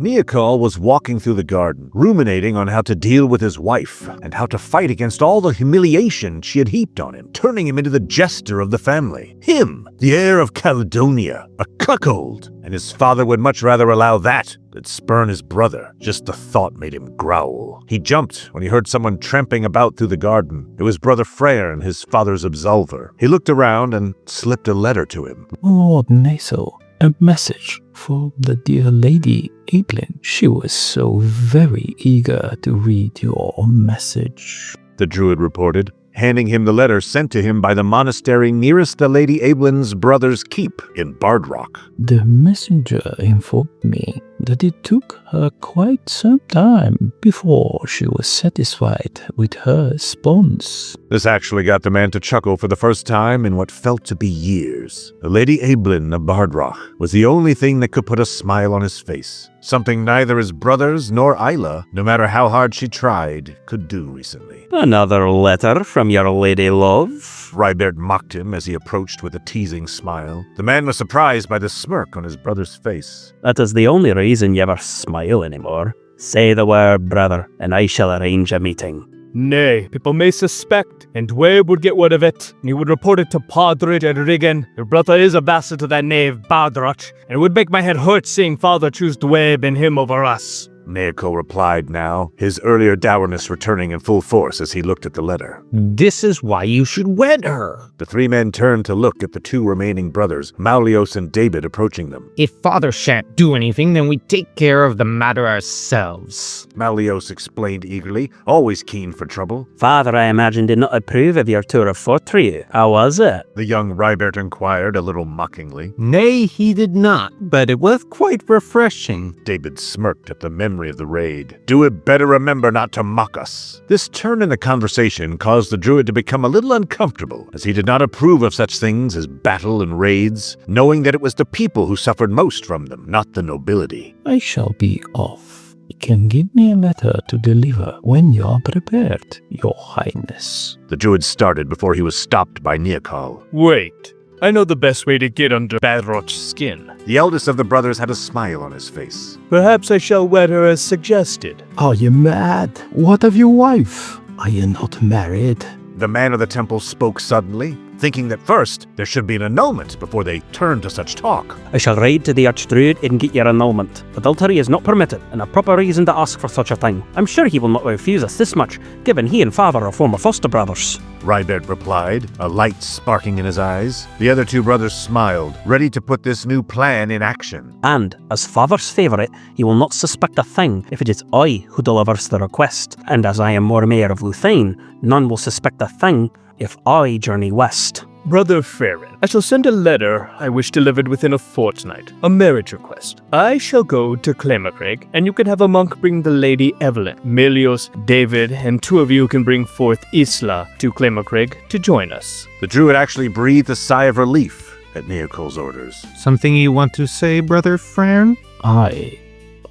Neokol was walking through the garden, ruminating on how to deal with his wife, and how to fight against all the humiliation she had heaped on him, turning him into the jester of the family. Him, the heir of Caledonia, a cuckold, and his father would much rather allow that than spurn his brother. Just the thought made him growl. He jumped when he heard someone tramping about through the garden. It was Brother Freyr and his father's absolver. He looked around and slipped a letter to him. Lord Naso, a message for the dear Lady Evelyn. She was so very eager to read your message, the druid reported, handing him the letter sent to him by the monastery nearest the Lady Evelyn's brother's keep in Bardrock. The messenger informed me that it took her quite some time before she was satisfied with her response. This actually got the man to chuckle for the first time in what felt to be years. The Lady Evelyn of Bardrock was the only thing that could put a smile on his face, something neither his brothers nor Isla, no matter how hard she tried, could do recently. Another letter from your lady love? Rybert mocked him as he approached with a teasing smile. The man was surprised by the smirk on his brother's face. That is the only reason you ever smile anymore. Say the word, brother, and I shall arrange a meeting. Nay, people may suspect, and Dwayne would get word of it, and he would report it to Podred and Riggin. Your brother is a bastard to that knave, Bardrock, and it would make my head hurt seeing father choose Dwayne and him over us. Neokol replied now, his earlier dourness returning in full force as he looked at the letter. This is why you should wed her. The three men turned to look at the two remaining brothers, Malleus and David, approaching them. If father shan't do anything, then we take care of the matter ourselves, Malleus explained eagerly, always keen for trouble. Father, I imagine, did not approve of your tour of Fortrew. How was it? The young Rybert inquired a little mockingly. Nay, he did not, but it was quite refreshing. David smirked at the memory of the raid. Druid better remember not to mock us. This turn in the conversation caused the druid to become a little uncomfortable, as he did not approve of such things as battle and raids, knowing that it was the people who suffered most from them, not the nobility. I shall be off. You can give me a letter to deliver when you are prepared, Your Highness. The druid started before he was stopped by Neokol. Wait, I know the best way to get under Bardrock's skin. The eldest of the brothers had a smile on his face. Perhaps I shall wed her as suggested. Are you mad? What of your wife? Are you not married? The man of the temple spoke suddenly, thinking that first there should be an annulment before they turned to such talk. I shall ride to the Archdruid and get your annulment. Adultery is not permitted, and a proper reason to ask for such a thing. I'm sure he will not refuse us this much, given he and father are former foster brothers. Rybert replied, a light sparking in his eyes. The other two brothers smiled, ready to put this new plan in action. And, as father's favourite, he will not suspect a thing if it is I who delivers the request. And as I am more mayor of Luthane, none will suspect a thing if I journey west. Brother Farron, I shall send a letter I wish delivered within a fortnight, a marriage request. I shall go to Claymercraig, and you can have a monk bring the Lady Evelyn. Melios, David, and two of you can bring forth Isla to Claymercraig to join us. The druid actually breathed a sigh of relief at Neokol's orders. Something you want to say, Brother Freyr?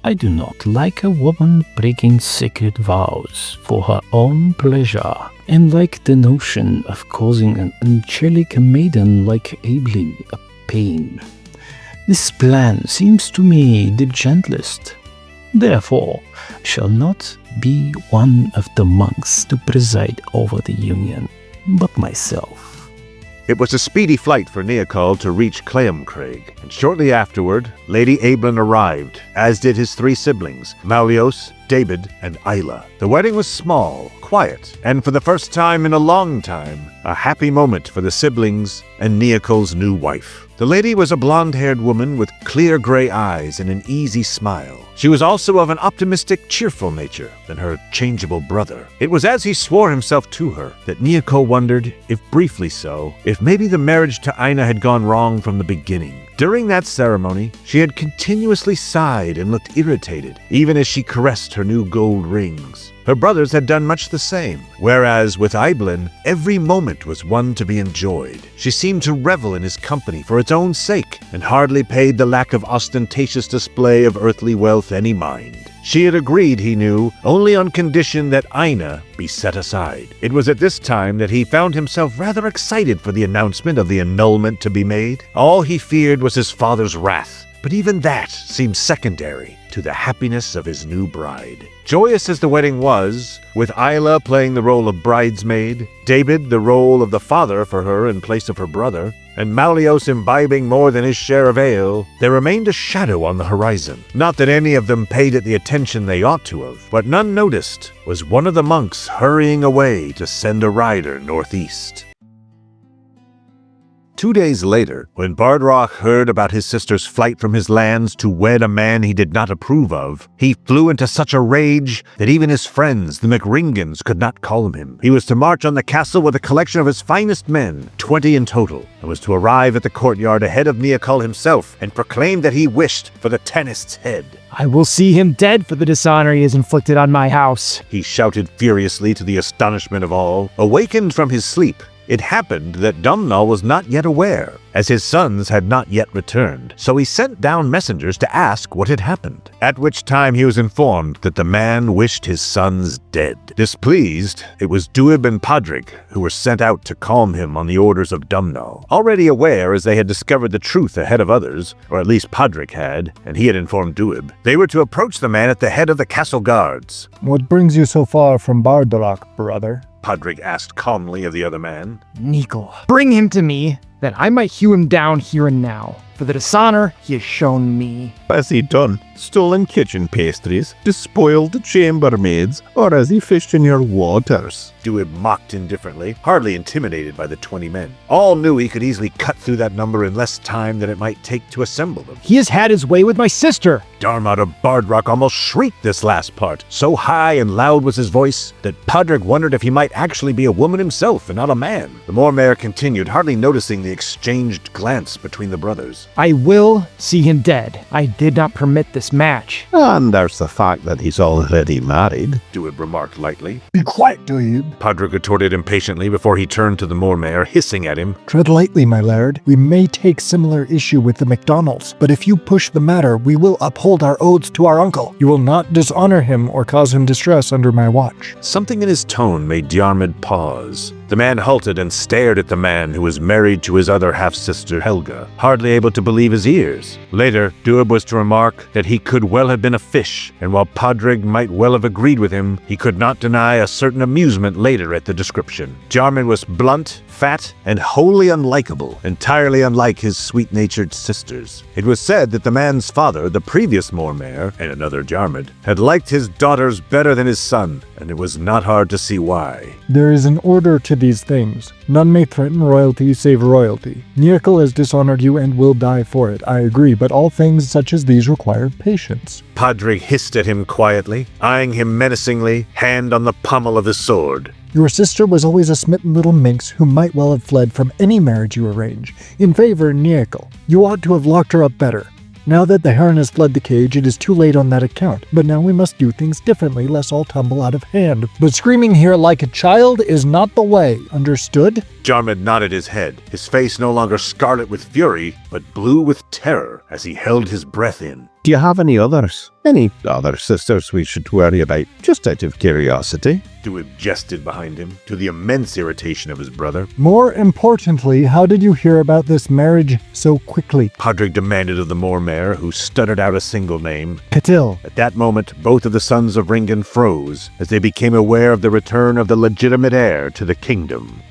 I do not like a woman breaking sacred vows for her own pleasure, and like the notion of causing an angelic maiden like Evelyn a pain. This plan seems to me the gentlest. Therefore, I shall not be one of the monks to preside over the union, but myself. It was a speedy flight for Neokol to reach Claymercraig, and shortly afterward, Lady Evelyn arrived, as did his three siblings, Malleus, David, and Isla. The wedding was small, quiet, and for the first time in a long time, a happy moment for the siblings and Neokol's new wife. The lady was a blonde-haired woman with clear gray eyes and an easy smile. She was also of an optimistic, cheerful nature than her changeable brother. It was as he swore himself to her that Neokol wondered, if briefly so, if maybe the marriage to Aina had gone wrong from the beginning. During that ceremony, she had continuously sighed and looked irritated, even as she caressed her new gold rings. Her brothers had done much the same, whereas with Evelyn, every moment was one to be enjoyed. She seemed to revel in his company for its own sake, and hardly paid the lack of ostentatious display of earthly wealth any mind. She had agreed, he knew, only on condition that Aina be set aside. It was at this time that he found himself rather excited for the announcement of the annulment to be made. All he feared was his father's wrath, but even that seemed secondary to the happiness of his new bride. Joyous as the wedding was, with Isla playing the role of bridesmaid, David the role of the father for her in place of her brother, and Malleus imbibing more than his share of ale, there remained a shadow on the horizon. Not that any of them paid it the attention they ought to have. What none noticed was one of the monks hurrying away to send a rider northeast. 2 days later, when Bardroch heard about his sister's flight from his lands to wed a man he did not approve of, he flew into such a rage that even his friends, the McRingans, could not calm him. He was to march on the castle with a collection of his finest men, 20 in total, and was to arrive at the courtyard ahead of Neokul himself and proclaim that he wished for the Tannist's head. I will see him dead for the dishonor he has inflicted on my house, he shouted furiously to the astonishment of all. Awakened from his sleep, it happened that Dumnall was not yet aware, as his sons had not yet returned, so he sent down messengers to ask what had happened, at which time he was informed that the man wished his sons dead. Displeased, it was Duib and Podrick who were sent out to calm him on the orders of Dumnall. Already aware, as they had discovered the truth ahead of others, or at least Podrick had, and he had informed Duib, they were to approach the man at the head of the castle guards. What brings you so far from Bardroch, brother? Podrick asked calmly of the other man. Neokul. Bring him to me, that I might hew him down here and now, for the dishonor he has shown me. Has he done? Stolen kitchen pastries? Despoiled the chambermaids? Or has he fished in your waters? Duib mocked indifferently, hardly intimidated by the 20 men. All knew he could easily cut through that number in less time than it might take to assemble them. He has had his way with my sister. Darmot of Bardroch almost shrieked this last part. So high and loud was his voice that Podrick wondered if he might actually be a woman himself and not a man. The Mormare continued, hardly noticing the exchanged glance between the brothers. I will see him dead. I did not permit this match. And there's the fact that he's already married. Duib remarked lightly. Be quiet, Duib. Podrick retorted impatiently before he turned to the Mormare, hissing at him. Tread lightly, my laird. We may take similar issue with the MacDonalds, but if you push the matter, we will uphold our oaths to our uncle. You will not dishonor him or cause him distress under my watch. Something in his tone made Diarmid pause. The man halted and stared at the man who was married to his other half-sister Helga, hardly able to believe his ears. Later, Duib was to remark that he could well have been a fish, and while Podrick might well have agreed with him, he could not deny a certain amusement later at the description. Diarmid was blunt, fat, and wholly unlikable, entirely unlike his sweet-natured sisters. It was said that the man's father, the previous Mormare, and another Diarmid, had liked his daughters better than his son, and it was not hard to see why. There is an order to these things. None may threaten royalty save royalty. Neokul has dishonored you and will die for it, I agree, but all things such as these require patience. Podrick hissed at him quietly, eyeing him menacingly, hand on the pommel of his sword. Your sister was always a smitten little minx who might well have fled from any marriage you arrange, in favor of Neokul. You ought to have locked her up better. Now that the heron has fled the cage, it is too late on that account, but now we must do things differently lest all tumble out of hand. But screaming here like a child is not the way, understood? Diarmid nodded his head, his face no longer scarlet with fury, but blue with terror as he held his breath in. Do you have any others? Any other sisters we should worry about, just out of curiosity? Duib jested behind him, to the immense irritation of his brother. More importantly, how did you hear about this marriage so quickly? Podrick demanded of the Mormare, who stuttered out a single name. Catil. At that moment, both of the sons of Ringan froze, as they became aware of the return of the legitimate heir to the kingdom.